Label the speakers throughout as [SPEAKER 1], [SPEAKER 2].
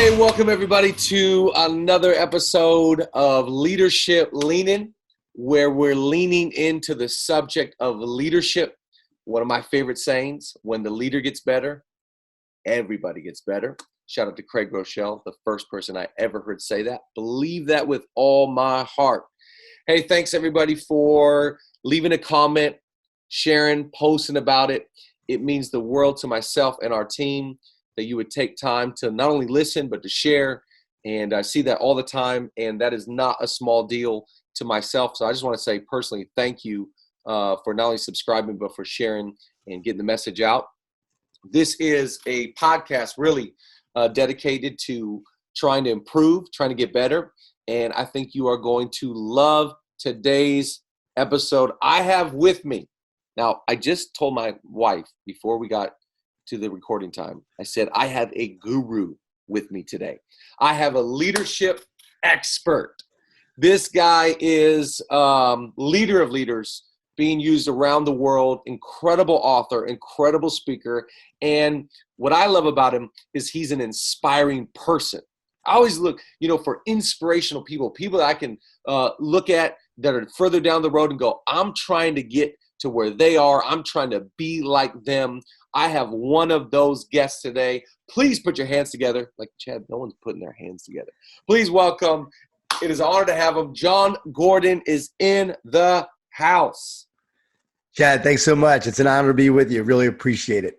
[SPEAKER 1] Hey, welcome everybody to another episode of Leadership Leaning, where we're leaning into the subject of leadership. One of my favorite sayings, when the leader gets better, everybody gets better. Shout out to Craig Rochelle, the first person I ever heard say that. Believe that with all my heart. Hey, thanks everybody for leaving a comment, sharing, posting about it. It means the world to myself and our team that you would take time to not only listen, but to share. And I see that all the time. And that is not a small deal to myself. So I just want to say personally, thank you for not only subscribing, but for sharing and getting the message out. This is a podcast really dedicated to trying to improve, trying to get better. And I think you are going to love today's episode. I have with me, now I just told my wife before we got to the recording time, I said, I have a guru with me today. I have a leadership expert. This guy is leader of leaders being used around the world, incredible author, incredible speaker. And what I love about him is he's an inspiring person. I always look, for inspirational people that I can look at that are further down the road and go, I'm trying to get to where they are. I'm trying to be like them. I have one of those guests today. Please put your hands together. Like Chad, no one's putting their hands together. Please welcome. It is an honor to have him. Jon Gordon is in the house.
[SPEAKER 2] Chad, thanks so much. It's an honor to be with you. Really appreciate it.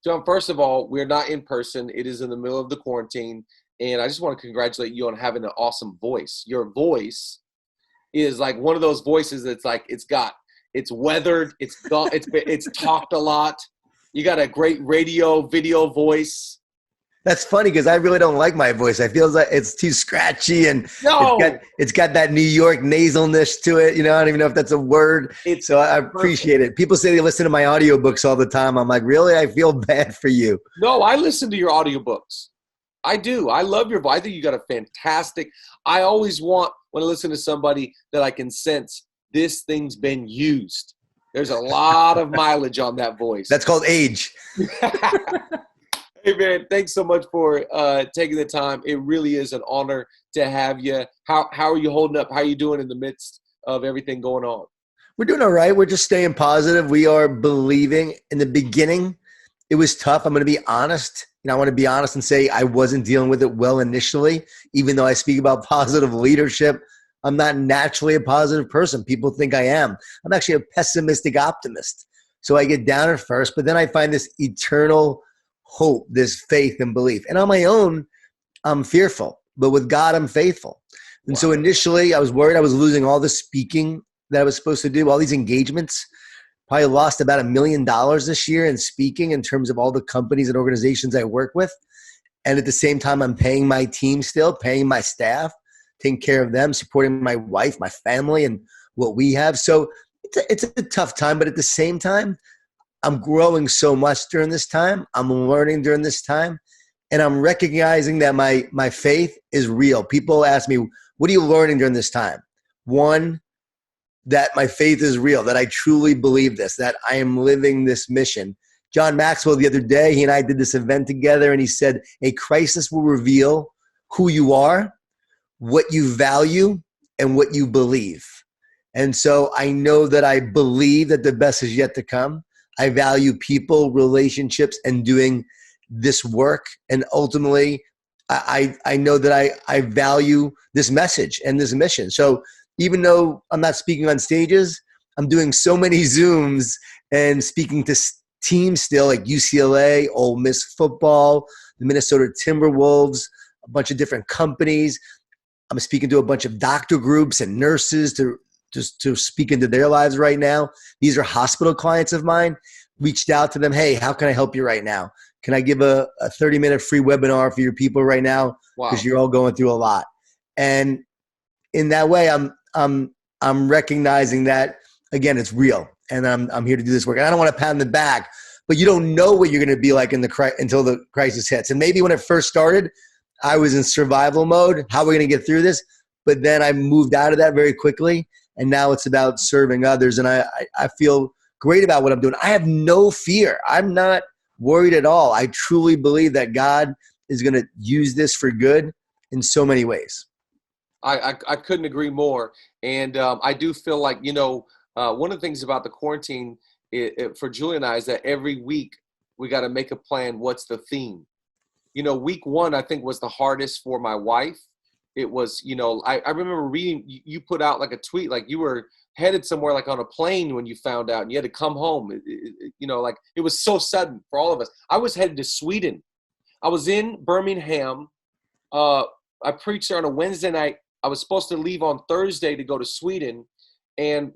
[SPEAKER 1] Jon, first of all, we're not in person. It is in the middle of the quarantine. And I just want to congratulate you on having an awesome voice. Your voice is like one of those voices that's like, it's weathered, it's talked a lot. You got a great radio, video voice.
[SPEAKER 2] That's funny because I really don't like my voice. I feel like it's too scratchy and it's got that New York nasalness to it. I don't even know if that's a word. So I appreciate it. People say they listen to my audiobooks all the time. I'm like, really? I feel bad for you.
[SPEAKER 1] No, I listen to your audiobooks. I do. I love your voice. I think you got a fantastic. I always want, when I listen to somebody, that I can sense this thing's been used. There's a lot of mileage on that voice.
[SPEAKER 2] That's called age.
[SPEAKER 1] Hey, man, thanks so much for taking the time. It really is an honor to have you. How are you holding up? How are you doing in the midst of everything going on?
[SPEAKER 2] We're doing all right. We're just staying positive. We are believing. In the beginning, it was tough. I'm going to be honest. I want to be honest and say I wasn't dealing with it well initially, even though I speak about positive leadership. I'm not naturally a positive person. People think I am. I'm actually a pessimistic optimist. So I get down at first, but then I find this eternal hope, this faith and belief. And on my own, I'm fearful, but with God, I'm faithful. And So initially I was worried I was losing all the speaking that I was supposed to do, all these engagements. Probably lost about $1 million this year in speaking in terms of all the companies and organizations I work with. And at the same time, I'm paying my team still, paying my staff, taking care of them, supporting my wife, my family, and what we have. So it's a tough time, but at the same time, I'm growing so much during this time. I'm learning during this time, and I'm recognizing that my faith is real. People ask me, what are you learning during this time? One, that my faith is real, that I truly believe this, that I am living this mission. John Maxwell, the other day, he and I did this event together, and he said, a crisis will reveal who you are, what you value, and what you believe. And so I know that I believe that the best is yet to come. I value people, relationships, and doing this work. And ultimately, I know that I value this message and this mission. So even though I'm not speaking on stages, I'm doing so many Zooms and speaking to teams still, like UCLA, Ole Miss football, the Minnesota Timberwolves, a bunch of different companies. I'm speaking to a bunch of doctor groups and nurses to speak into their lives right now. These are hospital clients of mine. Reached out to them. Hey, how can I help you right now? Can I give a 30-minute free webinar for your people right now? Because you're all going through a lot. And in that way, I'm recognizing that, again, it's real, and I'm here to do this work. And I don't want to pat on the back, but you don't know what you're going to be like until the crisis hits. And maybe when it first started, I was in survival mode. How are we going to get through this? But then I moved out of that very quickly, and now it's about serving others. And I feel great about what I'm doing. I have no fear. I'm not worried at all. I truly believe that God is going to use this for good in so many ways.
[SPEAKER 1] I couldn't agree more. And I do feel like, one of the things about the quarantine for Julie and I is that every week we got to make a plan. What's the theme? Week one, I think, was the hardest for my wife. It was, I remember reading, you put out like a tweet, like you were headed somewhere like on a plane when you found out and you had to come home. Like it was so sudden for all of us. I was headed to Sweden. I was in Birmingham. I preached there on a Wednesday night. I was supposed to leave on Thursday to go to Sweden, and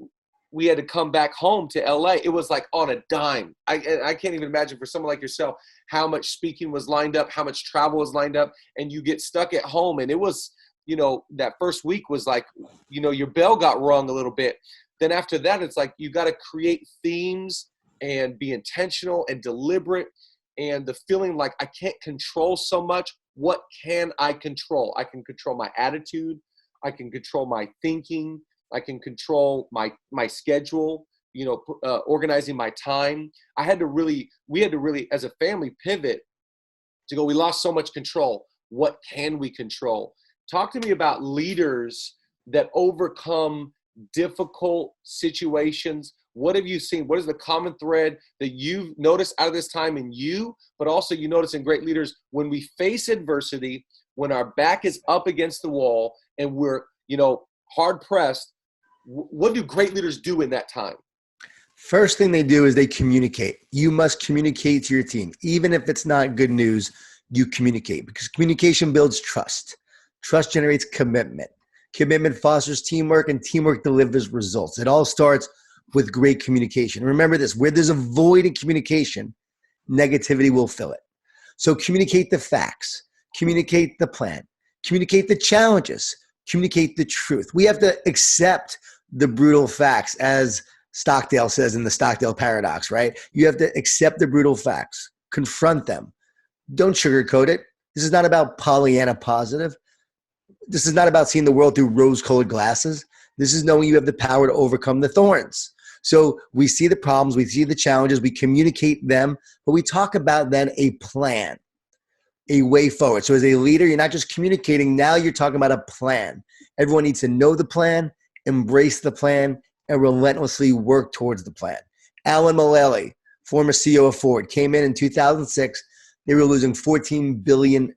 [SPEAKER 1] we had to come back home to LA. It was like on a dime. I can't even imagine for someone like yourself how much speaking was lined up, how much travel was lined up, and you get stuck at home. And it was, that first week was like, your bell got rung a little bit. Then after that, it's like you got to create themes and be intentional and deliberate. And the feeling like I can't control so much. What can I control? I can control my attitude. I can control my thinking. I can control my schedule, organizing my time. We had to really, as a family, pivot to go, we lost so much control. What can we control? Talk to me about leaders that overcome difficult situations. What have you seen? What is the common thread that you've noticed out of this time in you, but also you notice in great leaders when we face adversity, when our back is up against the wall and we're, hard pressed, what do great leaders do in that time?
[SPEAKER 2] First thing they do is they communicate. You must communicate to your team. Even if it's not good news, you communicate because communication builds trust. Trust generates commitment. Commitment fosters teamwork and teamwork delivers results. It all starts with great communication. Remember this, where there's a void in communication, negativity will fill it. So communicate the facts, communicate the plan, communicate the challenges, communicate the truth. We have to accept the brutal facts, as Stockdale says in the Stockdale paradox, right? You have to accept the brutal facts, confront them. Don't sugarcoat it. This is not about Pollyanna positive. This is not about seeing the world through rose-colored glasses. This is knowing you have the power to overcome the thorns. So we see the problems, we see the challenges, we communicate them, but we talk about then a plan, a way forward. So as a leader, you're not just communicating, now you're talking about a plan. Everyone needs to know the plan, embrace the plan, and relentlessly work towards the plan. Alan Mulally, former CEO of Ford, came in 2006. They were losing $14 billion.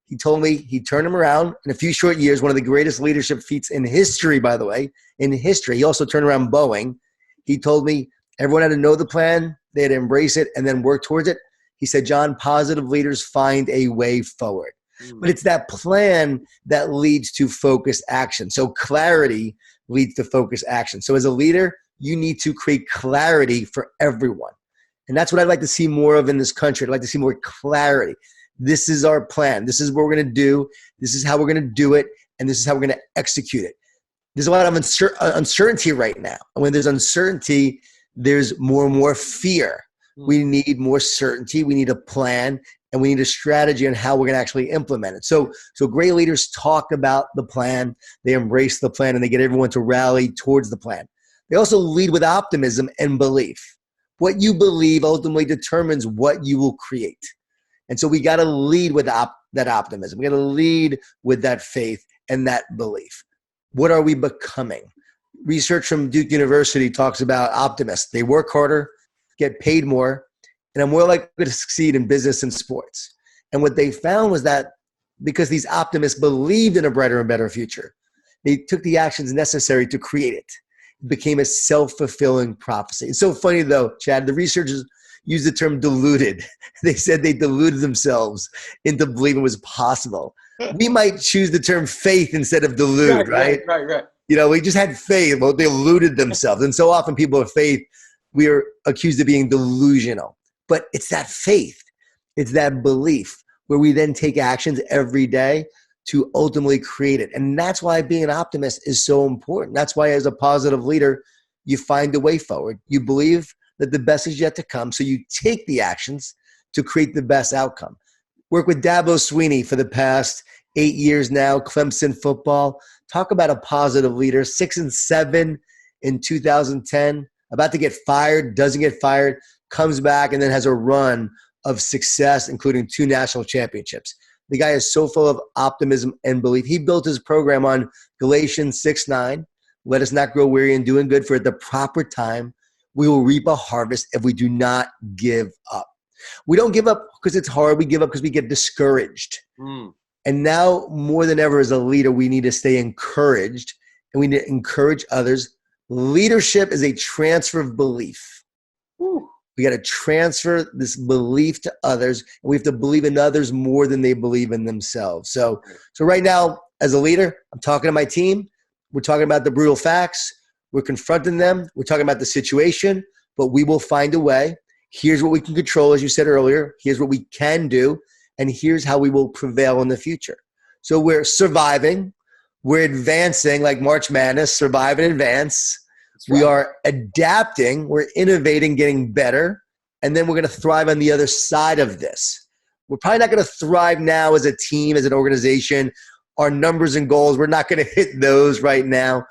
[SPEAKER 2] He told me he turned them around in a few short years, one of the greatest leadership feats in history, by the way, in history. He also turned around Boeing. He told me everyone had to know the plan, they had to embrace it, and then work towards it. He said, John, positive leaders find a way forward. But it's that plan that leads to focused action. So clarity leads to focused action. So as a leader, you need to create clarity for everyone. And that's what I'd like to see more of in this country. I'd like to see more clarity. This is our plan. This is what we're going to do. This is how we're going to do it. And this is how we're going to execute it. There's a lot of uncertainty right now. And when there's uncertainty, there's more and more fear. We need more certainty. We need a plan. And we need a strategy on how we're going to actually implement it. So great leaders talk about the plan. They embrace the plan. And they get everyone to rally towards the plan. They also lead with optimism and belief. What you believe ultimately determines what you will create. And so we got to lead with that optimism. We got to lead with that faith and that belief. What are we becoming? Research from Duke University talks about optimists. They work harder, get paid more, and are more likely to succeed in business and sports. And what they found was that because these optimists believed in a brighter and better future, they took the actions necessary to create it. It became a self-fulfilling prophecy. It's so funny though, Chad, the researchers used the term deluded. They said they deluded themselves into believing it was possible. We might choose the term faith instead of delude, right?
[SPEAKER 1] Right.
[SPEAKER 2] We just had faith. Well, they deluded themselves. And so often people of faith, we are accused of being delusional. But it's that faith. It's that belief where we then take actions every day to ultimately create it. And that's why being an optimist is so important. That's why as a positive leader, you find a way forward. You believe that the best is yet to come. So you take the actions to create the best outcome. Work with Dabo Sweeney for the past 8 years now, Clemson football. Talk about a positive leader, 6-7 in 2010, about to get fired, doesn't get fired, comes back and then has a run of success, including 2 national championships. The guy is so full of optimism and belief. He built his program on Galatians 6:9. Let us not grow weary in doing good, for at the proper time, we will reap a harvest if we do not give up. We don't give up because it's hard. We give up because we get discouraged. And now more than ever as a leader, we need to stay encouraged, and we need to encourage others. Leadership is a transfer of belief. We got to transfer this belief to others, and we have to believe in others more than they believe in themselves. So right now, as a leader, I'm talking to my team. We're talking about the brutal facts. We're confronting them. We're talking about the situation, but we will find a way. Here's what we can control, as you said earlier. Here's what we can do, and here's how we will prevail in the future. So we're surviving. We're advancing like March Madness, survive and advance. Right. We are adapting. We're innovating, getting better. And then we're going to thrive on the other side of this. We're probably not going to thrive now as a team, as an organization. Our numbers and goals, we're not going to hit those right now.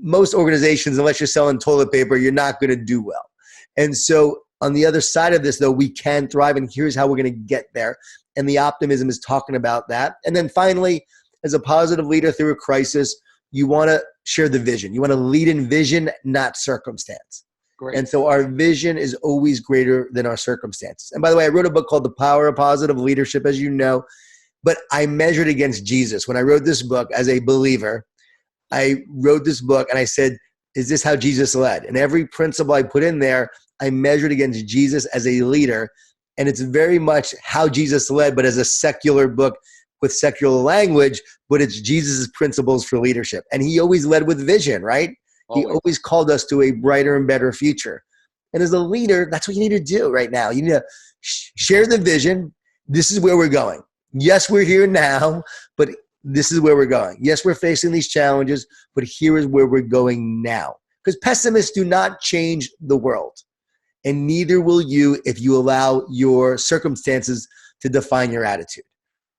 [SPEAKER 2] Most organizations, unless you're selling toilet paper, you're not going to do well. And so on the other side of this, though, we can thrive, and here's how we're going to get there. And the optimism is talking about that. And then finally, as a positive leader through a crisis, you want to share the vision. You want to lead in vision, not circumstance. Great. And so our vision is always greater than our circumstances. And by the way, I wrote a book called The Power of Positive Leadership, as you know, but I measured against Jesus. When I wrote this book as a believer, I wrote this book and I said, is this how Jesus led? And every principle I put in there, I measured against Jesus as a leader. And it's very much how Jesus led, but as a secular book with secular language, but it's Jesus's principles for leadership. And he always led with vision, right? Always. He always called us to a brighter and better future. And as a leader, that's what you need to do right now. You need to share the vision. This is where we're going. Yes, we're here now, but this is where we're going. Yes, we're facing these challenges, but here is where we're going now. Because pessimists do not change the world. And neither will you if you allow your circumstances to define your attitude.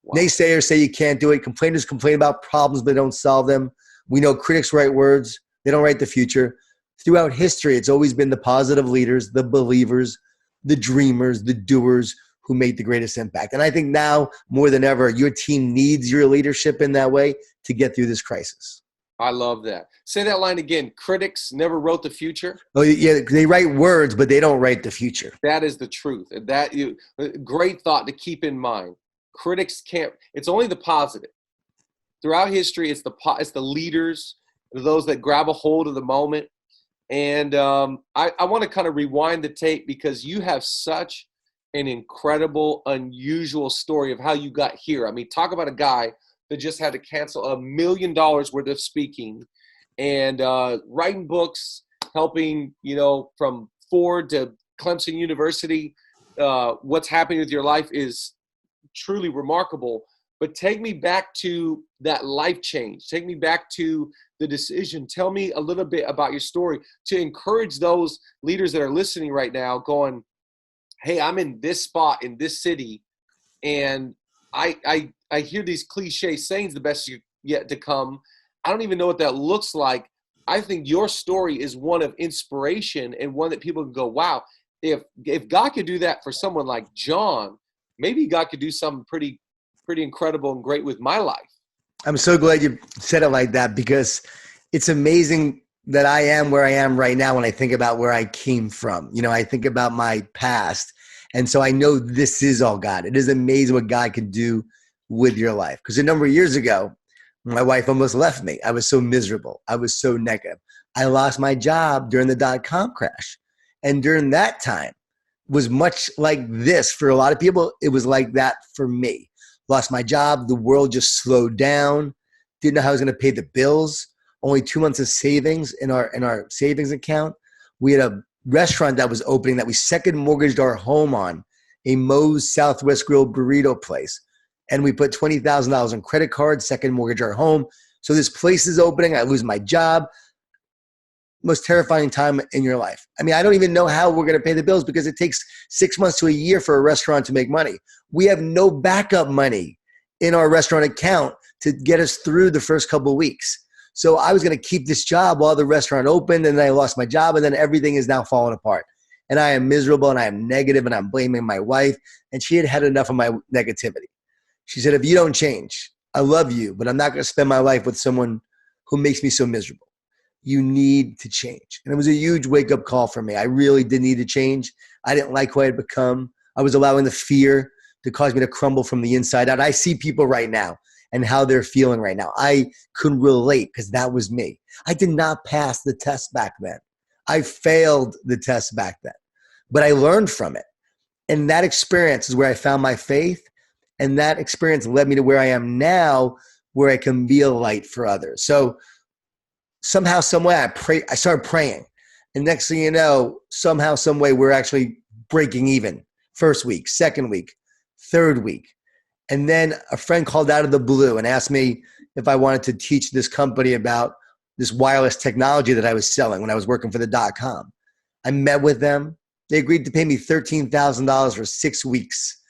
[SPEAKER 2] Wow. Naysayers say you can't do it. Complainers complain about problems, but don't solve them. We know critics write words. They don't write the future. Throughout history, it's always been the positive leaders, the believers, the dreamers, the doers who made the greatest impact. And I think now more than ever, your team needs your leadership in that way to get through this crisis.
[SPEAKER 1] I love that. Say that line again. Critics never wrote the future.
[SPEAKER 2] Oh yeah, they write words, but they don't write the future.
[SPEAKER 1] That is the truth. Great thought to keep in mind. Critics can't. It's only the positive. Throughout history, it's the leaders, those that grab a hold of the moment. And I want to kind of rewind the tape because you have such an incredible, unusual story of how you got here. I mean, talk about a guy that just had to cancel $1 million worth of speaking and writing books, helping, from Ford to Clemson University. What's happening with your life is truly remarkable. But take me back to that life change. Take me back to the decision. Tell me a little bit about your story to encourage those leaders that are listening right now going, hey, I'm in this spot in this city, and I hear these cliche sayings, the best yet to come. I don't even know what that looks like. I think your story is one of inspiration and one that people can go, wow, if God could do that for someone like Jon, maybe God could do something pretty incredible and great with my life.
[SPEAKER 2] I'm so glad you said it like that because it's amazing that I am where I am right now when I think about where I came from. I think about my past. And so I know this is all God. It is amazing what God can do with your life. Because a number of years ago, my wife almost left me. I was so miserable. I was so negative. I lost my job during the .com crash. And during that time was much like this. For a lot of people, it was like that for me. Lost my job. The world just slowed down. Didn't know how I was going to pay the bills. Only 2 months of savings in our savings account. We had a restaurant that was opening that we second mortgaged our home on, a Moe's Southwest Grill burrito place. And we put $20,000 on credit cards, second mortgage our home. So this place is opening. I lose my job. Most terrifying time in your life. I mean, I don't even know how we're going to pay the bills because it takes 6 months to a year for a restaurant to make money. We have no backup money in our restaurant account to get us through the first couple of weeks. So I was going to keep this job while the restaurant opened, and then I lost my job, and then everything is now falling apart. and I am miserable and I am negative and I'm blaming my wife. And she had had enough of my negativity. She said, if you don't change, I love you, but I'm not going to spend my life with someone who makes me so miserable. You need to change. And it was a huge wake-up call for me. I really did need to change. I didn't like who I had become. I was allowing the fear to cause me to crumble from the inside out. I see people right now and how they're feeling right now. I could relate because that was me. I did not pass the test back then. I failed the test back then, but I learned from it. And that experience is where I found my faith. And that experience led me to where I am now, where I can be a light for others. So somehow, some way, I started praying. And next thing you know, somehow, some way, we're actually breaking even. First week, second week, third week. And then a friend called out of the blue and asked me if I wanted to teach this company about this wireless technology that I was selling when I was working for the .com. I met with them. They agreed to pay me $13,000 for 6 weeks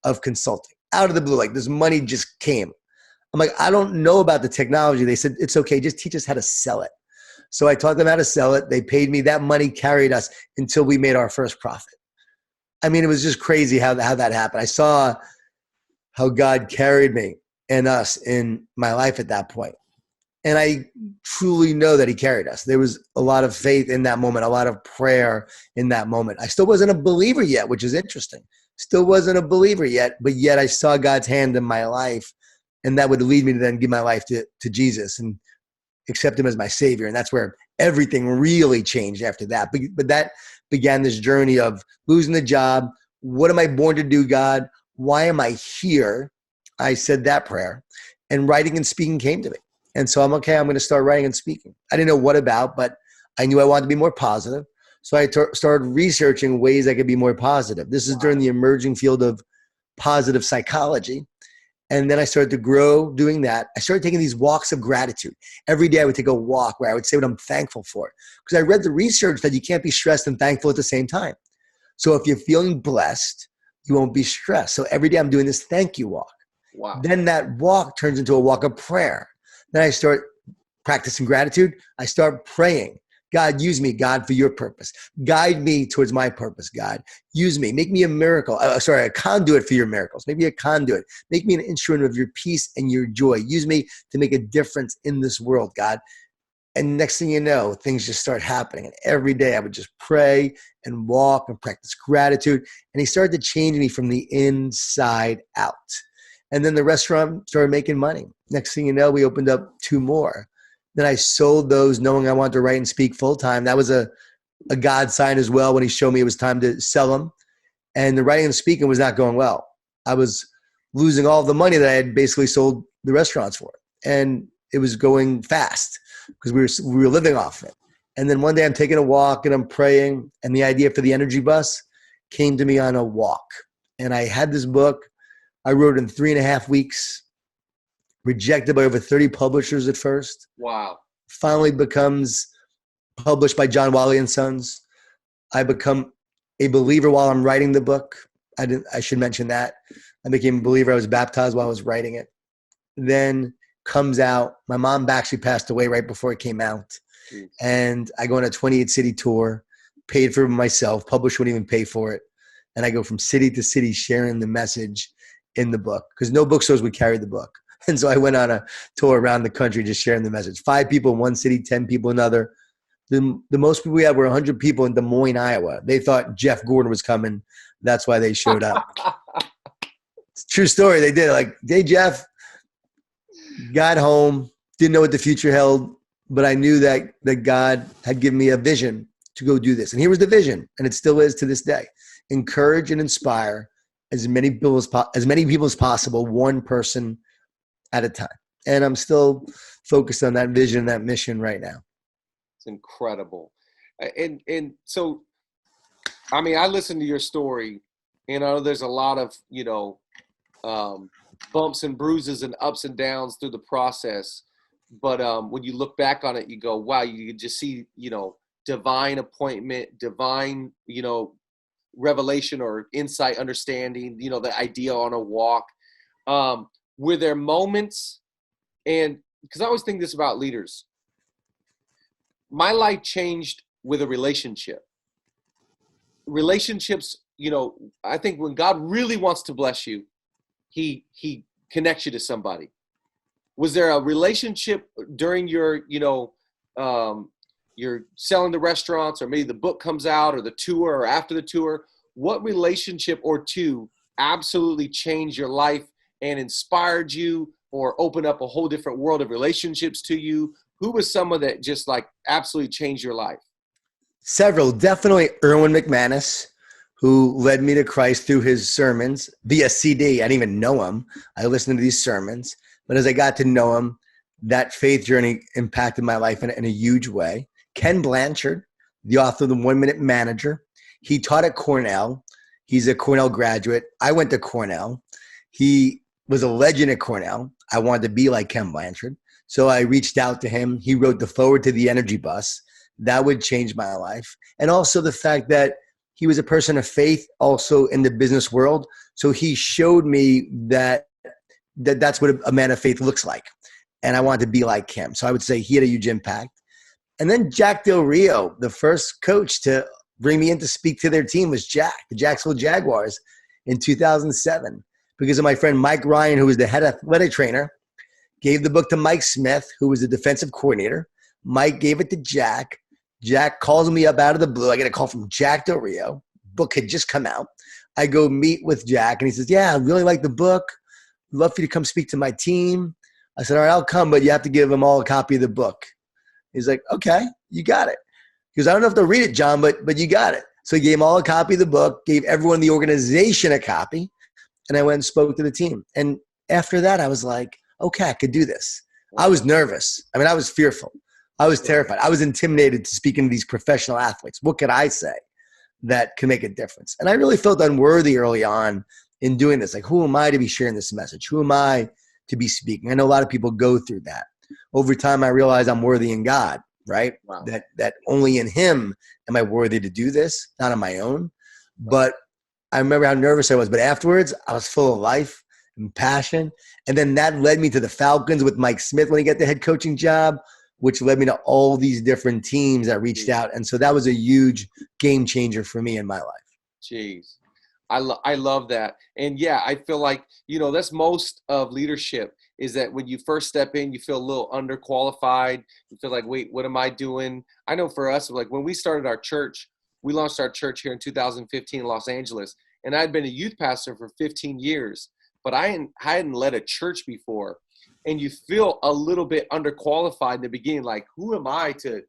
[SPEAKER 2] of consulting. Out of the blue, like this money just came. I'm like, I don't know about the technology. They said, it's okay, just teach us how to sell it. So I taught them how to sell it. They paid me. That money carried us until we made our first profit. I mean, it was just crazy how that happened. I saw how God carried me and us in my life at that point. And I truly know that he carried us. There was a lot of faith in that moment, a lot of prayer in that moment. I still wasn't a believer yet, which is interesting. Still wasn't a believer yet, but yet I saw God's hand in my life, and that would lead me to then give my life to Jesus and accept him as my savior. And that's where everything really changed after that. But that began this journey of losing the job. What am I born to do, God? Why am I here? I said that prayer, and writing and speaking came to me. And so I'm going to start writing and speaking. I didn't know what about, but I knew I wanted to be more positive. So I started researching ways I could be more positive. This is during the emerging field of positive psychology. And then I started to grow doing that. I started taking these walks of gratitude. Every day I would take a walk where I would say what I'm thankful for. Because I read the research that you can't be stressed and thankful at the same time. So if you're feeling blessed, you won't be stressed. So every day I'm doing this thank you walk.
[SPEAKER 1] Wow.
[SPEAKER 2] Then that walk turns into a walk of prayer. Then I start practicing gratitude. I start praying. God, use me, God, for your purpose. Guide me towards my purpose, God. Use me. Make me a conduit for your miracles. Make me a conduit. Make me an instrument of your peace and your joy. Use me to make a difference in this world, God. And next thing you know, things just start happening. And every day I would just pray and walk and practice gratitude. And he started to change me from the inside out. And then the restaurant started making money. Next thing you know, we opened up 2 more. Then I sold those knowing I wanted to write and speak full time. That was a God sign as well when he showed me it was time to sell them. And the writing and speaking was not going well. I was losing all the money that I had basically sold the restaurants for. And it was going fast because we were living off it. And then one day I'm taking a walk and I'm praying, and the idea for the energy bus came to me on a walk. And I had this book. I wrote it in 3.5 weeks. Rejected by over 30 publishers at first.
[SPEAKER 1] Wow.
[SPEAKER 2] Finally becomes published by John Wiley and Sons. I become a believer while I'm writing the book. I should mention that. I became a believer. I was baptized while I was writing it. Then comes out. My mom actually passed away right before it came out. Jeez. And I go on a 28-city tour, paid for it myself. Publisher wouldn't even pay for it. And I go from city to city sharing the message in the book because no bookstores would carry the book. And so I went on a tour around the country just sharing the message. 5 people in one city, 10 people in another. The most people we had were 100 people in Des Moines, Iowa. They thought Jeff Gordon was coming. That's why they showed up. It's a true story. They did. Like, hey, Jeff, got home, didn't know what the future held, but I knew that God had given me a vision to go do this. And here was the vision, and it still is to this day. Encourage and inspire as many people as possible, one person at a time. And I'm still focused on that vision, that mission right now.
[SPEAKER 1] It's incredible. And so, I mean, I listened to your story, and I know there's a lot of, bumps and bruises and ups and downs through the process. But when you look back on it, you go, wow, you just see, divine appointment, divine, revelation or insight, understanding, the idea on a walk. Were there moments, and because I always think this about leaders, my life changed with a relationship. relationships, I think when God really wants to bless you, he connects you to somebody. Was there a relationship during your, you're selling the restaurants, or maybe the book comes out, or the tour, or after the tour? What relationship or two absolutely changed your life and inspired you, or opened up a whole different world of relationships to you? Who was someone that just like absolutely changed your life?
[SPEAKER 2] Several. Definitely Erwin McManus, who led me to Christ through his sermons via CD. I didn't even know him. I listened to these sermons. But as I got to know him, that faith journey impacted my life in a huge way. Ken Blanchard, the author of The 1 Minute Manager. He taught at Cornell. He's a Cornell graduate. I went to Cornell. He was a legend at Cornell. I wanted to be like Ken Blanchard. So I reached out to him. He wrote the foreword to The Energy Bus. That would change my life. And also the fact that he was a person of faith also in the business world. So he showed me that's what a man of faith looks like. And I wanted to be like him. So I would say he had a huge impact. And then Jack Del Rio, the first coach to bring me in to speak to their team, was Jack, the Jacksonville Jaguars, in 2007. Because of my friend Mike Ryan, who was the head athletic trainer, gave the book to Mike Smith, who was the defensive coordinator. Mike gave it to Jack. Jack calls me up out of the blue. I get a call from Jack Del Rio. Book had just come out. I go meet with Jack, and he says, yeah, I really like the book. I'd love for you to come speak to my team. I said, all right, I'll come, but you have to give them all a copy of the book. He's like, okay, you got it. He goes, I don't know if they'll read it, John, but you got it. So he gave them all a copy of the book, gave everyone in the organization a copy, and I went and spoke to the team. And after that, I was like, okay, I could do this. I was nervous. I mean, I was fearful. I was terrified. I was intimidated to speak to these professional athletes. What could I say that can make a difference? And I really felt unworthy early on in doing this. Like, who am I to be sharing this message? Who am I to be speaking? I know a lot of people go through that. Over time, I realized I'm worthy in God, right? Wow. That only in him am I worthy to do this, not on my own. But I remember how nervous I was. But afterwards, I was full of life and passion. And then that led me to the Falcons with Mike Smith when he got the head coaching job, which led me to all these different teams that reached out. And so that was a huge game changer for me in my life.
[SPEAKER 1] Jeez. I love that. And yeah, I feel like, that's most of leadership, is that when you first step in, you feel a little underqualified. You feel like, wait, what am I doing? I know for us, like when we started our church, we launched our church here in 2015 in Los Angeles. And I'd been a youth pastor for 15 years, but I hadn't led a church before. And you feel a little bit underqualified in the beginning, like, who am I to,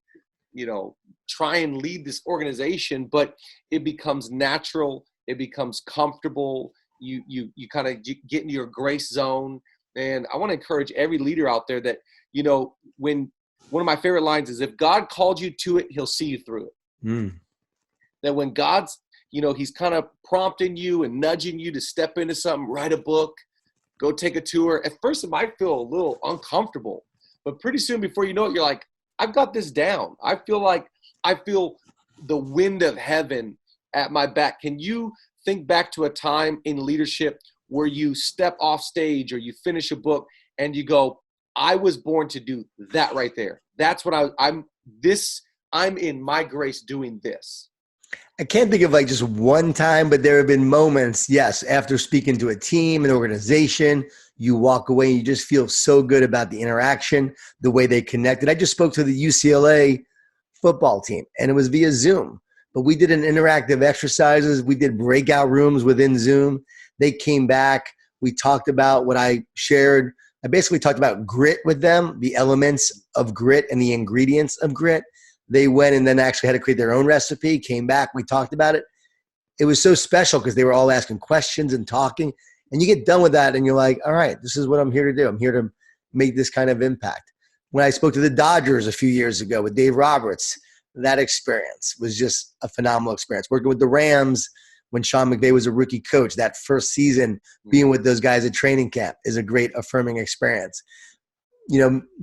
[SPEAKER 1] try and lead this organization? But it becomes natural. It becomes comfortable. You kind of get into your grace zone. And I want to encourage every leader out there that, when one of my favorite lines is, if God called you to it, he'll see you through it. Mm. That when God's, he's kind of prompting you and nudging you to step into something, write a book, go take a tour. At first, it might feel a little uncomfortable, but pretty soon before you know it, you're like, I've got this down. I feel the wind of heaven at my back. Can you think back to a time in leadership where you step off stage or you finish a book and you go, I was born to do that right there. That's what I'm in my grace doing this.
[SPEAKER 2] I can't think of like just one time, but there have been moments, yes, after speaking to a team, an organization, you walk away and you just feel so good about the interaction, the way they connected. I just spoke to the UCLA football team, and it was via Zoom. But we did an interactive exercises. We did breakout rooms within Zoom. They came back. We talked about what I shared. I basically talked about grit with them, the elements of grit and the ingredients of grit. They went and then actually had to create their own recipe, came back. We talked about it. It was so special because they were all asking questions and talking. And you get done with that and you're like, all right, this is what I'm here to do. I'm here to make this kind of impact. When I spoke to the Dodgers a few years ago with Dave Roberts, that experience was just a phenomenal experience. Working with the Rams when Sean McVay was a rookie coach, that first season, being with those guys at training camp is a great affirming experience.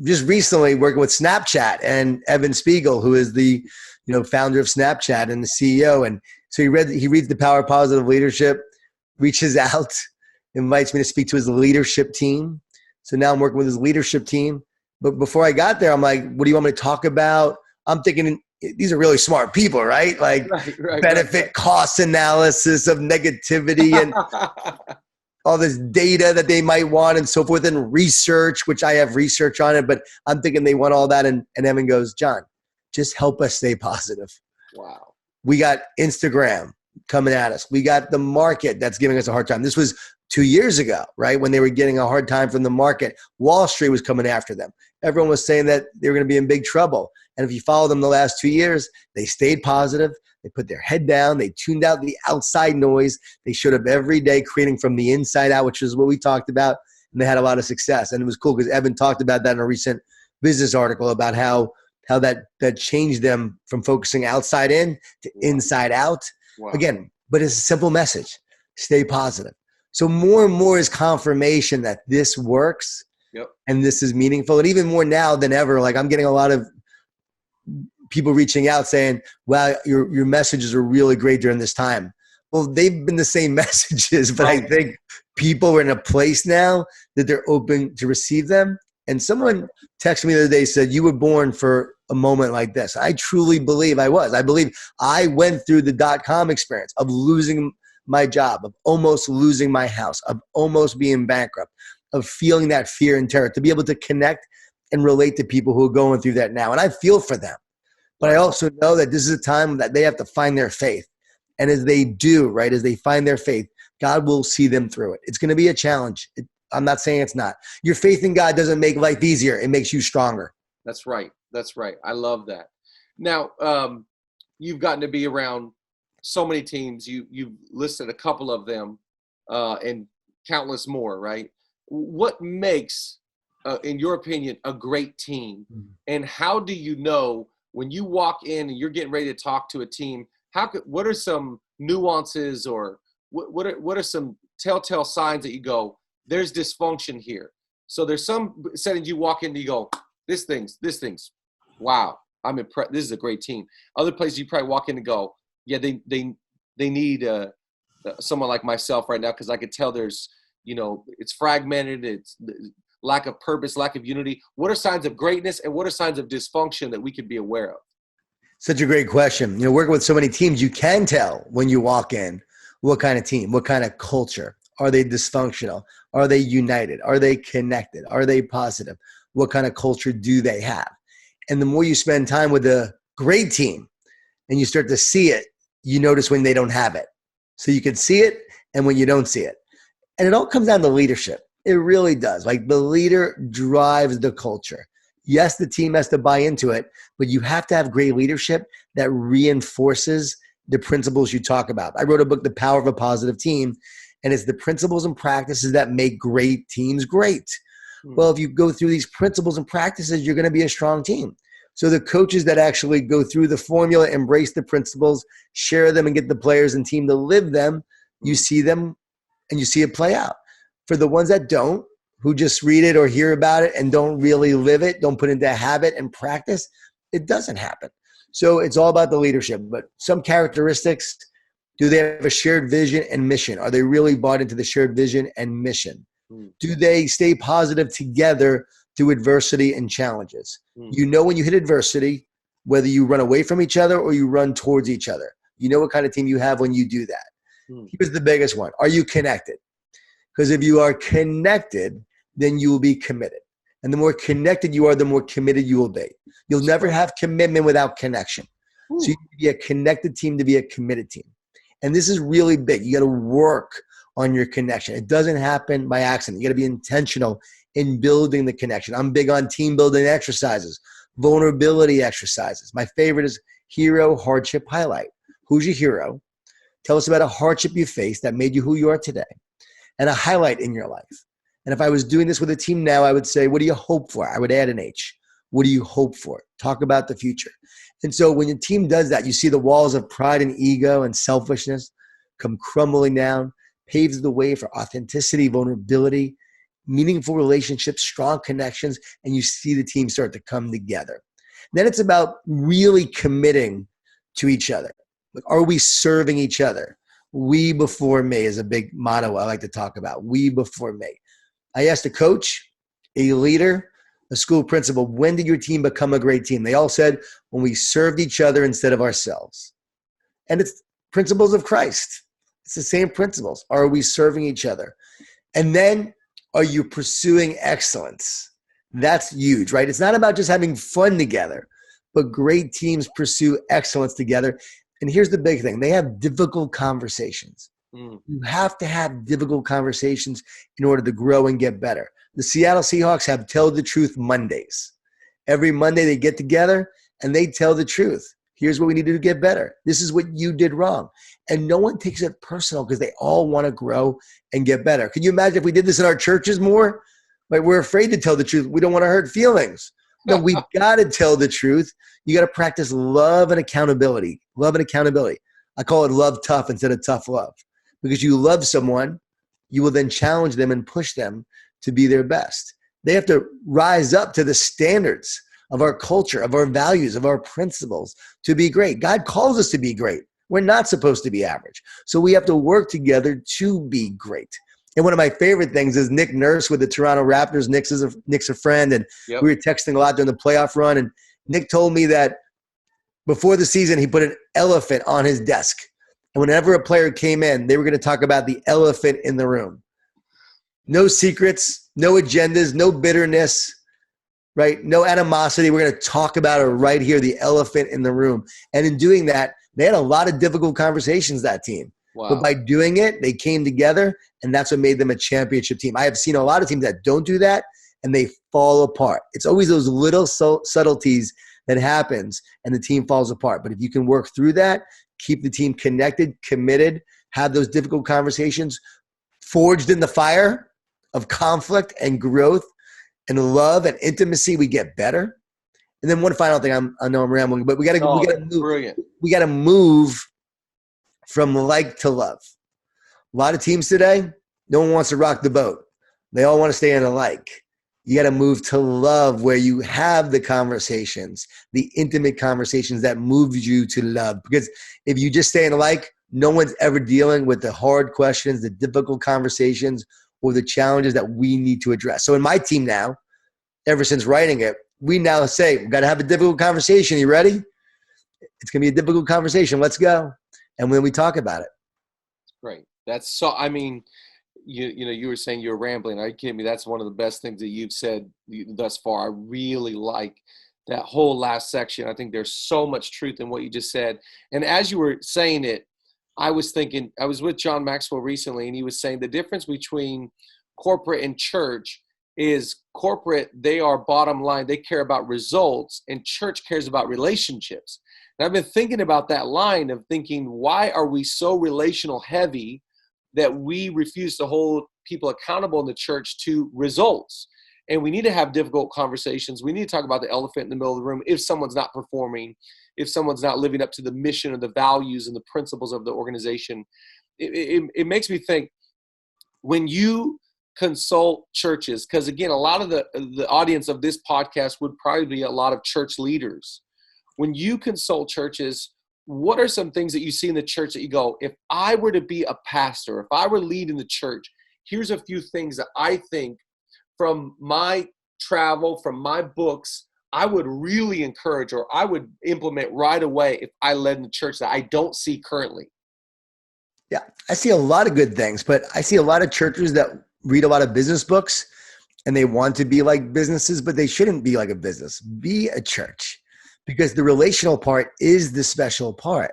[SPEAKER 2] Just recently working with Snapchat and Evan Spiegel, who is the, founder of Snapchat and the CEO. And so he reads The Power of Positive Leadership, reaches out, invites me to speak to his leadership team. So now I'm working with his leadership team. But before I got there, I'm like, what do you want me to talk about? I'm thinking these are really smart people, right? Like benefit cost analysis of negativity and all this data that they might want and so forth, and research, which I have research on it, but I'm thinking they want all that. And Evan goes, Jon, just help us stay positive.
[SPEAKER 1] Wow.
[SPEAKER 2] We got Instagram coming at us. We got the market that's giving us a hard time. This was 2 years ago, right? When they were getting a hard time from the market. Wall Street was coming after them. Everyone was saying that they were going to be in big trouble. And if you follow them the last 2 years, they stayed positive. They put their head down. They tuned out the outside noise. They showed up every day creating from the inside out, which is what we talked about. And they had a lot of success. And it was cool because Evan talked about that in a recent business article about how that changed them from focusing outside in to inside out.
[SPEAKER 1] Wow.
[SPEAKER 2] Again, but it's a simple message. Stay positive. So more and more is confirmation that this works.
[SPEAKER 1] Yep. And
[SPEAKER 2] this is meaningful. And even more now than ever, like I'm getting a lot of people reaching out saying, wow, your messages are really great during this time. Well, they've been the same messages, but I think people are in a place now that they're open to receive them. And someone texted me the other day, said, you were born for a moment like this. I truly believe I was. I believe I went through the .com experience of losing my job, of almost losing my house, of almost being bankrupt, of feeling that fear and terror, to be able to connect and relate to people who are going through that now. And I feel for them. But I also know that this is a time that they have to find their faith. And as they do, right, as they find their faith, God will see them through it. It's going to be a challenge. I'm not saying it's not. Your faith in God doesn't make life easier. It makes you stronger.
[SPEAKER 1] That's right. That's right. I love that. Now, you've gotten to be around so many teams. You've listed a couple of them and countless more, right? What makes, in your opinion, a great team? And how do you know when you walk in and you're getting ready to talk to a team, what are some nuances or what are some telltale signs that you go, there's dysfunction here? So there's some settings you walk in and you go, this thing's, wow, I'm impressed. This is a great team. Other places you probably walk in and go, yeah, they need someone like myself right now, because I could tell there's, it's fragmented, it's lack of purpose, lack of unity. What are signs of greatness and what are signs of dysfunction that we could be aware of?
[SPEAKER 2] Such a great question. Working with so many teams, you can tell when you walk in what kind of team, what kind of culture. Are they dysfunctional? Are they united? Are they connected? Are they positive? What kind of culture do they have? And the more you spend time with a great team and you start to see it, you notice when they don't have it. So you can see it and when you don't see it. And it all comes down to leadership. It really does. Like the leader drives the culture. Yes, the team has to buy into it, but you have to have great leadership that reinforces the principles you talk about. I wrote a book, The Power of a Positive Team, and it's the principles and practices that make great teams great. Well, if you go through these principles and practices, you're going to be a strong team. So the coaches that actually go through the formula, embrace the principles, share them, and get the players and team to live them, you see them and you see it play out. For the ones that don't, who just read it or hear about it and don't really live it, don't put it into habit and practice, it doesn't happen. So it's all about the leadership. But some characteristics, do they have a shared vision and mission? Are they really bought into the shared vision and mission? Do they stay positive together through adversity and challenges? When you hit adversity, whether you run away from each other or you run towards each other. You know what kind of team you have when you do that. Here's the biggest one. Are you connected? Because if you are connected, then you will be committed. And the more connected you are, the more committed you will be. You'll never have commitment without connection. So you need to be a connected team to be a committed team. And this is really big. You got to work on your connection. It doesn't happen by accident. You got to be intentional in building the connection. I'm big on team building exercises, vulnerability exercises. My favorite is hero hardship highlight. Who's your hero? Tell us about a hardship you faced that made you who you are today, and a highlight in your life. And if I was doing this with a team now, I would say, what do you hope for? I would add an H. What do you hope for? Talk about the future. And so when your team does that, you see the walls of pride and ego and selfishness come crumbling down, paves the way for authenticity, vulnerability, meaningful relationships, strong connections, and you see the team start to come together. Then it's about really committing to each other. Like, are we serving each other? We before me is a big motto I like to talk about. We before me. I asked a coach, a leader, a school principal, when did your team become a great team? They all said, when we served each other instead of ourselves. And it's principles of Christ. It's the same principles. Are we serving each other? And then, are you pursuing excellence? That's huge, right? It's not about just having fun together, but great teams pursue excellence together. And here's the big thing. They have difficult conversations. You have to have difficult conversations in order to grow and get better. The Seattle Seahawks have Tell the Truth Mondays. Every Monday they get together and they tell the truth. Here's what we need to do to get better. This is what you did wrong. And no one takes it personal because they all want to grow and get better. Can you imagine if we did this in our churches more? Like, we're afraid to tell the truth. We don't want to hurt feelings. No, we've got to tell the truth. You got to practice love and accountability. Love and accountability. I call it love tough instead of tough love. Because you love someone, you will then challenge them and push them to be their best. They have to rise up to the standards of our culture, of our values, of our principles to be great. God calls us to be great. We're not supposed to be average. So we have to work together to be great. And one of my favorite things is Nick Nurse with the Toronto Raptors. Nick's a friend, and we were texting a lot during the playoff run. And Nick told me that before the season, he put an elephant on his desk. And whenever a player came in, they were going to talk about the elephant in the room. No secrets, no agendas, no bitterness, right? No animosity. We're going to talk about it right here, the elephant in the room. And in doing that, they had a lot of difficult conversations, that team. Wow. But by doing it, they came together, and that's what made them a championship team. I have seen a lot of teams that don't do that, and they fall apart. It's always those little subtleties that happens, and the team falls apart. But if you can work through that, keep the team connected, committed, have those difficult conversations, forged in the fire of conflict and growth and love and intimacy, we get better. And then one final thing, I know I'm rambling, but we got to move. Brilliant. We got to move from like to love. A lot of teams today, no one wants to rock the boat. They all want to stay in a like. You got to move to love, where you have the conversations, the intimate conversations that move you to love. Because if you just stay in a like, no one's ever dealing with the hard questions, the difficult conversations, or the challenges that we need to address. So in my team now, ever since writing it, we now say, we've got to have a difficult conversation. You ready? It's going to be a difficult conversation. Let's go. And then we talk about it.
[SPEAKER 1] Great. That's so, I mean, you were saying you're rambling. Are you kidding me? That's one of the best things that you've said thus far. I really like that whole last section. I think there's so much truth in what you just said. And as you were saying it, I was thinking, I was with John Maxwell recently, and he was saying the difference between corporate and church is corporate, they are bottom line. They care about results, and church cares about relationships. And I've been thinking about that line of thinking, why are we so relational heavy that we refuse to hold people accountable in the church to results? And we need to have difficult conversations. We need to talk about the elephant in the middle of the room if someone's not performing, if someone's not living up to the mission or the values and the principles of the organization. It makes me think, when you consult churches, because again, a lot of the audience of this podcast would probably be a lot of church leaders. When you consult churches, what are some things that you see in the church that you go, if I were to be a pastor, if I were leading the church, here's a few things that I think from my travel, from my books, I would really encourage, or I would implement right away if I led in the church that I don't see currently?
[SPEAKER 2] Yeah, I see a lot of good things, but I see a lot of churches that read a lot of business books and they want to be like businesses, but they shouldn't be like a business. Be a church, because the relational part is the special part.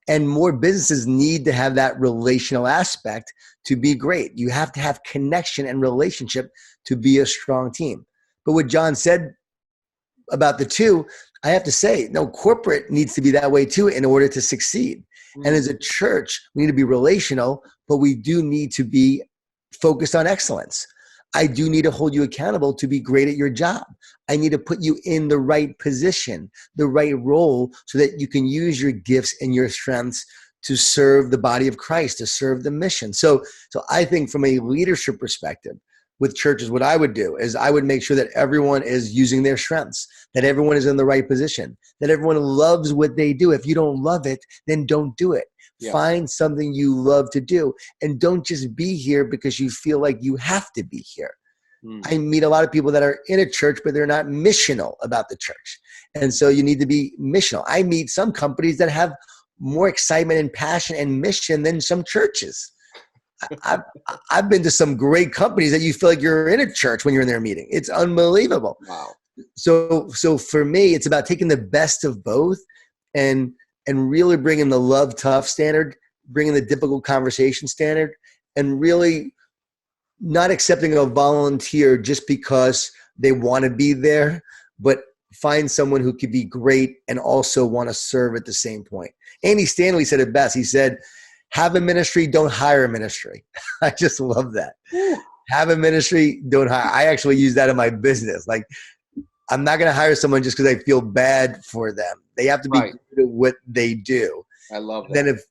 [SPEAKER 2] And more businesses need to have that relational aspect to be great. You have to have connection and relationship to be a strong team. But what John said about the two, I have to say, no, corporate needs to be that way too in order to succeed. Mm-hmm. And as a church, we need to be relational, but we do need to be focused on excellence. I do need to hold you accountable to be great at your job. I need to put you in the right position, the right role, so that you can use your gifts and your strengths to serve the body of Christ, to serve the mission. So I think from a leadership perspective with churches, what I would do is I would make sure that everyone is using their strengths, that everyone is in the right position, that everyone loves what they do. If you don't love it, then don't do it. Yeah. Find something you love to do, and don't just be here because you feel like you have to be here.
[SPEAKER 1] Mm.
[SPEAKER 2] I meet a lot of people that are in a church, but they're not missional about the church. And so you need to be missional. I meet some companies that have more excitement and passion and mission than some churches. I've, I've been to some great companies that you feel like you're in a church when you're in their meeting. It's unbelievable.
[SPEAKER 1] Wow.
[SPEAKER 2] So for me, it's about taking the best of both and really bringing the love tough standard, bringing the difficult conversation standard, and really not accepting a volunteer just because they want to be there, but find someone who could be great and also want to serve at the same point. Andy Stanley said it best. He said, have a ministry, don't hire a ministry. I just love that. Have a ministry, don't hire. I actually use that in my business. Like, I'm not going to hire someone just because I feel bad for them. They have to be good at what they do.
[SPEAKER 1] I love that.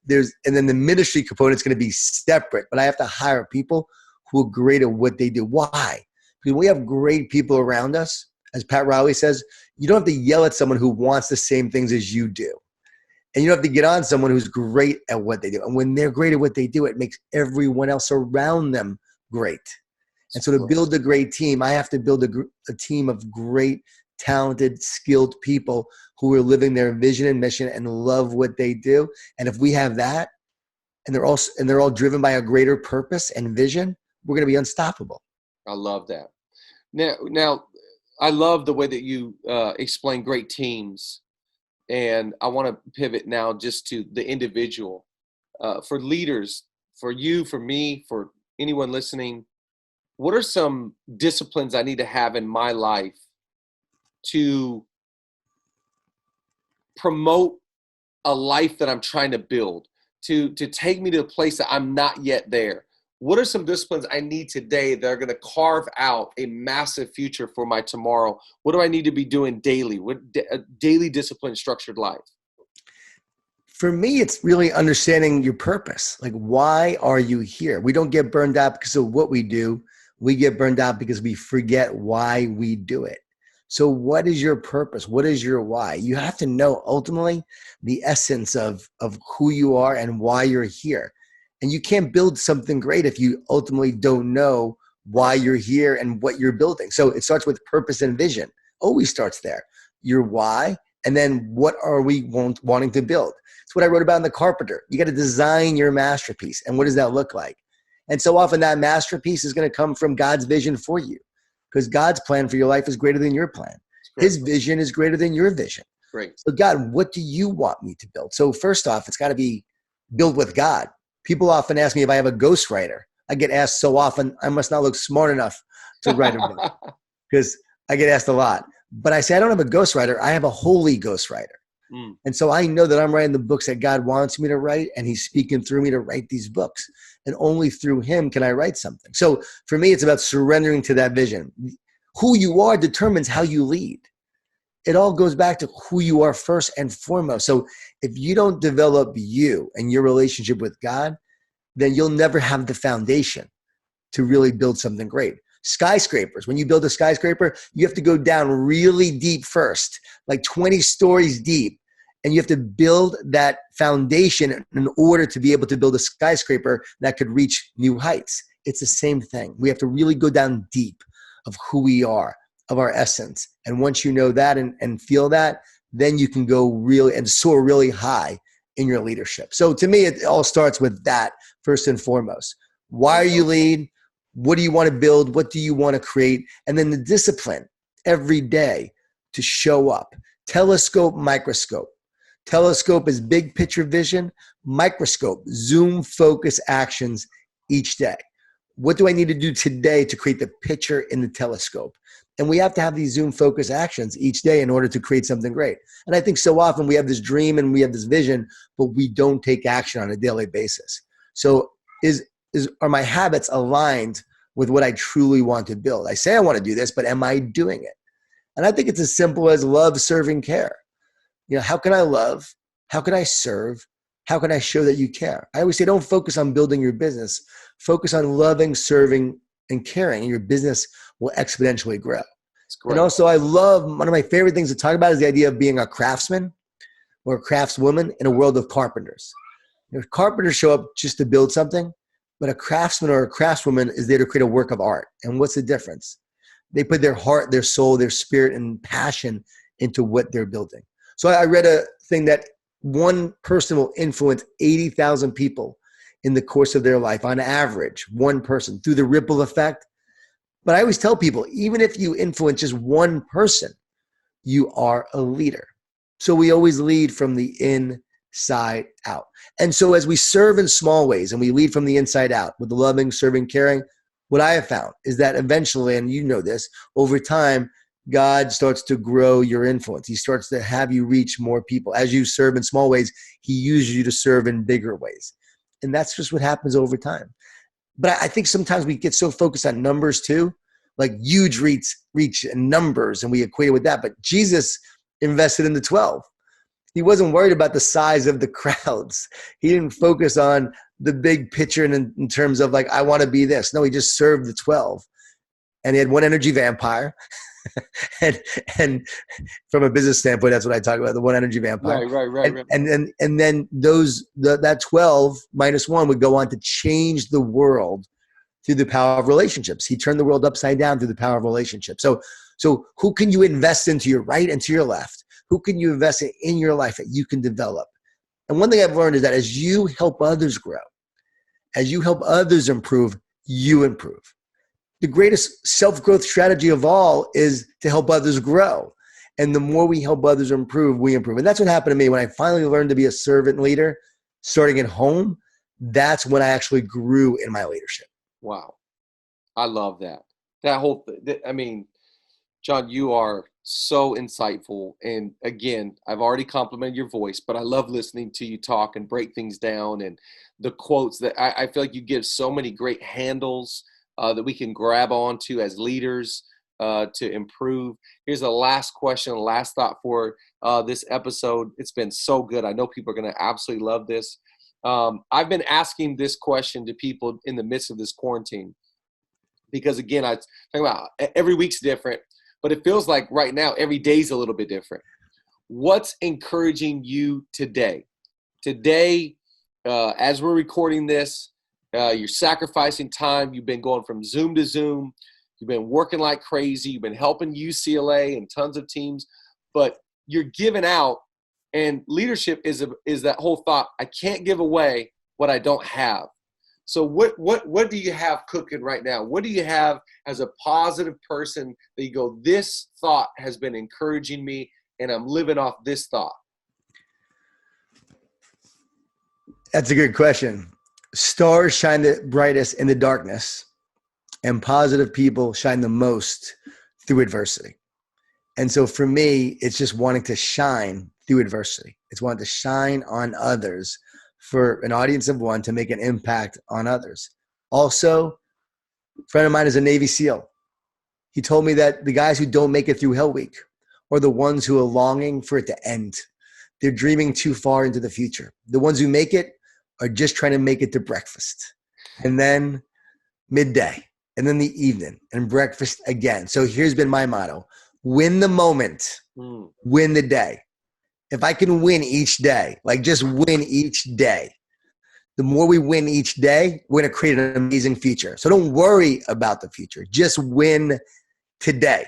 [SPEAKER 2] Then the ministry component is going to be separate, but I have to hire people who are great at what they do. Why? Because we have great people around us. As Pat Riley says, you don't have to yell at someone who wants the same things as you do. And you don't have to get on someone who's great at what they do. And when they're great at what they do, it makes everyone else around them great. And so to build a great team, I have to build a team of great, talented, skilled people who are living their vision and mission and love what they do. And if we have that, and they're all driven by a greater purpose and vision, we're going to be unstoppable.
[SPEAKER 1] I love that. Now, I love the way that you explain great teams. And I want to pivot now just to the individual. For leaders, for you, for me, for anyone listening, what are some disciplines I need to have in my life to promote a life that I'm trying to build, to take me to a place that I'm not yet there? What are some disciplines I need today that are going to carve out a massive future for my tomorrow? What do I need to be doing daily? What a daily discipline structured life?
[SPEAKER 2] For me, it's really understanding your purpose. Like, why are you here? We don't get burned out because of what we do. We get burned out because we forget why we do it. So what is your purpose? What is your why? You have to know ultimately the essence of who you are and why you're here. And you can't build something great if you ultimately don't know why you're here and what you're building. So it starts with purpose and vision. Always starts there. Your why, and then what are we wanting to build? It's what I wrote about in The Carpenter. You got to design your masterpiece. And what does that look like? And so often that masterpiece is going to come from God's vision for you, because God's plan for your life is greater than your plan. His vision is greater than your vision.
[SPEAKER 1] Great.
[SPEAKER 2] So God, what do you want me to build? So first off, it's got to be built with God. People often ask me if I have a ghostwriter. I get asked so often, I must not look smart enough to write a book, because I get asked a lot. But I say, I don't have a ghostwriter. I have a holy ghostwriter. And so I know that I'm writing the books that God wants me to write, and he's speaking through me to write these books. And only through him can I write something. So for me, it's about surrendering to that vision. Who you are determines how you lead. It all goes back to who you are first and foremost. So if you don't develop you and your relationship with God, then you'll never have the foundation to really build something great. Skyscrapers, when you build a skyscraper, you have to go down really deep first, like 20 stories deep. And you have to build that foundation in order to be able to build a skyscraper that could reach new heights. It's the same thing. We have to really go down deep of who we are, of our essence. And once you know that and feel that, then you can go really and soar really high in your leadership. So to me, it all starts with that first and foremost. Why are you lead? What do you want to build? What do you want to create? And then the discipline every day to show up. Telescope, microscope. Telescope is big picture vision. Microscope, zoom focus actions each day. What do I need to do today to create the picture in the telescope? And we have to have these zoom focus actions each day in order to create something great. And I think so often we have this dream and we have this vision, but we don't take action on a daily basis. So are my habits aligned with what I truly want to build? I say I want to do this, but am I doing it? And I think it's as simple as love, serving, care. You know, how can I love? How can I serve? How can I show that you care? I always say, don't focus on building your business. Focus on loving, serving, and caring, and your business will exponentially grow. And also, I love, one of my favorite things to talk about is the idea of being a craftsman or a craftswoman in a world of carpenters. If carpenters show up just to build something, But a craftsman or a craftswoman is there to create a work of art. And what's the difference? They put their heart, their soul, their spirit, and passion into what they're building. So I read a thing that one person will influence 80,000 people in the course of their life, on average, one person, through the ripple effect. But I always tell people, even if you influence just one person, you are a leader. So we always lead from the inside out. And so as we serve in small ways and we lead from the inside out with the loving, serving, caring, what I have found is that eventually, and you know this, over time, God starts to grow your influence. He starts to have you reach more people. As you serve in small ways, he uses you to serve in bigger ways. And that's just what happens over time. But I think sometimes we get so focused on numbers too, like huge reach and numbers, and we equate it with that. But Jesus invested in the 12. He wasn't worried about the size of the crowds. He didn't focus on the big picture in terms of like, I want to be this. No, he just served the 12. And he had one energy vampire. and from a business standpoint, that's what I talk about, the one energy vampire.
[SPEAKER 1] Right.
[SPEAKER 2] And then that 12 minus one would go on to change the world through the power of relationships. He turned the world upside down through the power of relationships. So who can you invest into your right and to your left? Who can you invest in your life that you can develop? And one thing I've learned is that as you help others grow, as you help others improve, you improve. The greatest self-growth strategy of all is to help others grow. And the more we help others improve, we improve. And that's what happened to me when I finally learned to be a servant leader, starting at home. That's when I actually grew in my leadership.
[SPEAKER 1] Wow. I love that. That whole I mean, Jon, you are so insightful. And again, I've already complimented your voice, but I love listening to you talk and break things down, and the quotes that I feel like you give so many great handles that we can grab onto as leaders to improve. Here's the last question, last thought for this episode. It's been so good. I know people are going to absolutely love this. I've been asking this question to people in the midst of this quarantine because, again, I talk about every week's different, but it feels like right now every day's a little bit different. What's encouraging you today? Today, as we're recording this, you're sacrificing time. You've been going from Zoom to Zoom. You've been working like crazy. You've been helping UCLA and tons of teams, but you're giving out. And leadership is that whole thought. I can't give away what I don't have. So what do you have cooking right now? What do you have as a positive person that you go, this thought has been encouraging me, and I'm living off this thought?
[SPEAKER 2] That's a good question. Stars shine the brightest in the darkness, and positive people shine the most through adversity. And so for me, it's just wanting to shine through adversity. It's wanting to shine on others for an audience of one to make an impact on others. Also, a friend of mine is a Navy SEAL. He told me that the guys who don't make it through Hell Week are the ones who are longing for it to end. They're dreaming too far into the future. The ones who make it are just trying to make it to breakfast, and then midday, and then the evening, and breakfast again. So here's been my motto: win the moment, win the day. If I can win each day, like just win each day, the more we win each day, we're going to create an amazing future. So don't worry about the future. Just win today.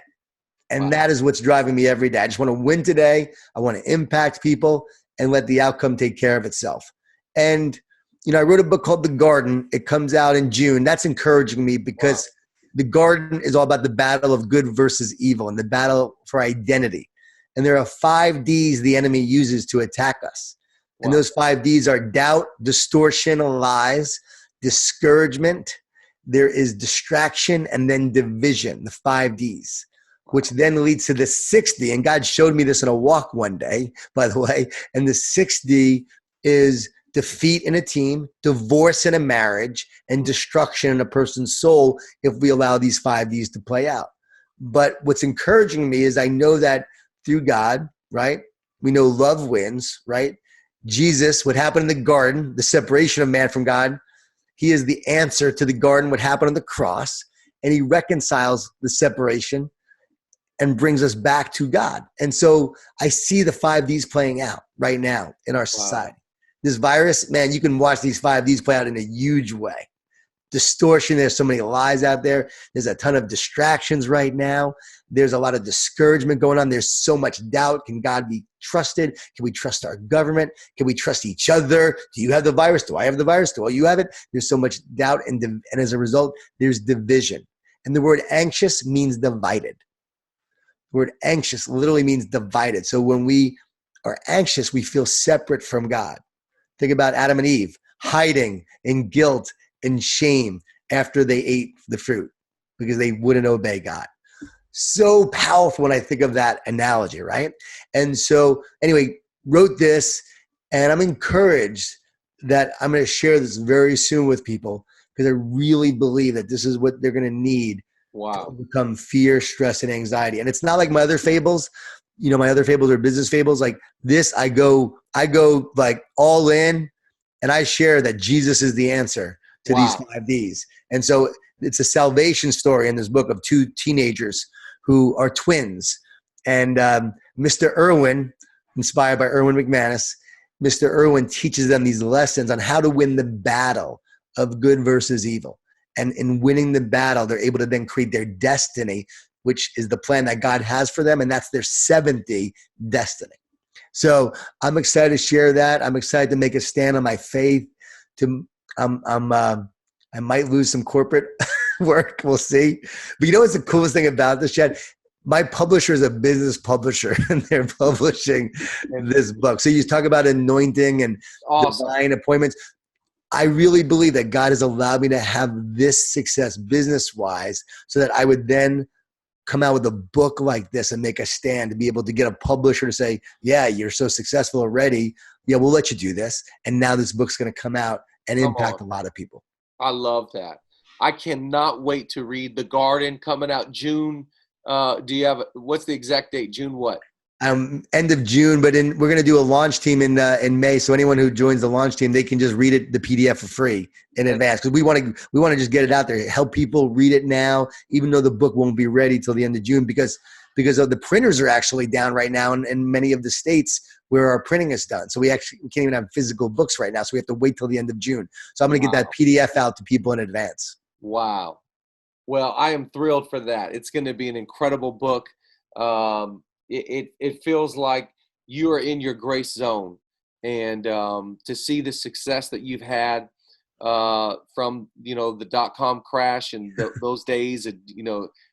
[SPEAKER 2] And that is what's driving me every day. I just want to win today. I want to impact people and let the outcome take care of itself. And, I wrote a book called The Garden. It comes out in June. That's encouraging me because The Garden is all about the battle of good versus evil and the battle for identity. And there are 5 Ds the enemy uses to attack us. And those 5 Ds are doubt, distortion, lies, discouragement. There is distraction, and then division, the 5 Ds, which then leads to the 6th D. And God showed me this in a walk one day, by the way. And the 6th D is defeat in a team, divorce in a marriage, and destruction in a person's soul if we allow these 5 Ds to play out. But what's encouraging me is I know that through God, right? We know love wins, right? Jesus, what happened in the garden, the separation of man from God, he is the answer to the garden, what happened on the cross, and he reconciles the separation and brings us back to God. And so I see the 5 Ds playing out right now in our society. This virus, man, you can watch these 5 Ds play out in a huge way. distortion. There's so many lies out there. There's a ton of distractions right now. There's a lot of discouragement going on. There's so much doubt. Can God be trusted? Can we trust our government? Can we trust each other? Do you have the virus? Do I have the virus? Do you have it? There's so much doubt, and as a result, there's division. And the word anxious means divided. The word anxious literally means divided. So when we are anxious, we feel separate from God. Think about Adam and Eve hiding in guilt and shame after they ate the fruit because they wouldn't obey God. So powerful when I think of that analogy, right? And so anyway, wrote this, and I'm encouraged that I'm going to share this very soon with people because I really believe that this is what they're going to need to overcome fear, stress, and anxiety. And it's not like my other fables. My other fables are business fables. Like this, I go like all in, and I share that Jesus is the answer to these 5 Ds. And so it's a salvation story in this book of 2 teenagers who are twins. And Mr. Irwin, inspired by Erwin McManus, Mr. Irwin teaches them these lessons on how to win the battle of good versus evil. And in winning the battle, they're able to then create their destiny, which is the plan that God has for them. And that's their 7th D, destiny. So I'm excited to share that. I'm excited to make a stand on my faith. I might lose some corporate work. We'll see. But you know what's the coolest thing about this, Chad? My publisher is a business publisher, and they're publishing this book. So you talk about anointing and divine appointments. I really believe that God has allowed me to have this success business-wise so that I would then come out with a book like this and make a stand to be able to get a publisher to say, yeah, you're so successful already. Yeah, we'll let you do this. And now this book's going to come out and impact a lot of people.
[SPEAKER 1] I love that. I cannot wait to read The Garden, coming out June. What's the exact date? June what?
[SPEAKER 2] End of June, but we're going to do a launch team in May. So anyone who joins the launch team, they can just read it, the PDF for free in advance. Because we want to just get it out there, help people read it now, even though the book won't be ready till the end of June because of the printers are actually down right now in many of the states where our printing is done. So we can't even have physical books right now. So we have to wait till the end of June. So I'm going to get that PDF out to people in advance.
[SPEAKER 1] Wow. Well, I am thrilled for that. It's going to be an incredible book. It feels like you are in your grace zone, and to see the success that you've had from the .com crash and those days, and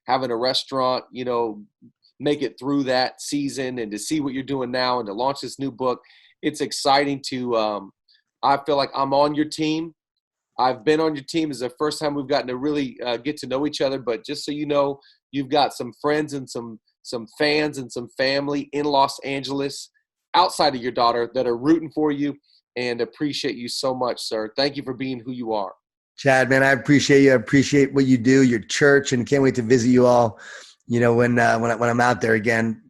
[SPEAKER 1] having a restaurant, make it through that season, and to see what you're doing now and to launch this new book, it's exciting to. I feel like I'm on your team. I've been on your team. It's the first time we've gotten to really get to know each other. But just so you know, you've got some friends and some fans and some family in Los Angeles outside of your daughter that are rooting for you and appreciate you so much, sir. Thank you for being who you are.
[SPEAKER 2] Chad, man, I appreciate you. I appreciate what you do, your church, and can't wait to visit you all. When I'm out there again.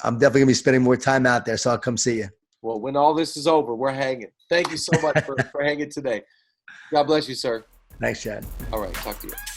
[SPEAKER 2] I'm definitely gonna be spending more time out there, so I'll come see you.
[SPEAKER 1] Well, when all this is over, we're hanging. Thank you so much for hanging today. God bless you, sir.
[SPEAKER 2] Thanks, Chad.
[SPEAKER 1] All right, talk to you.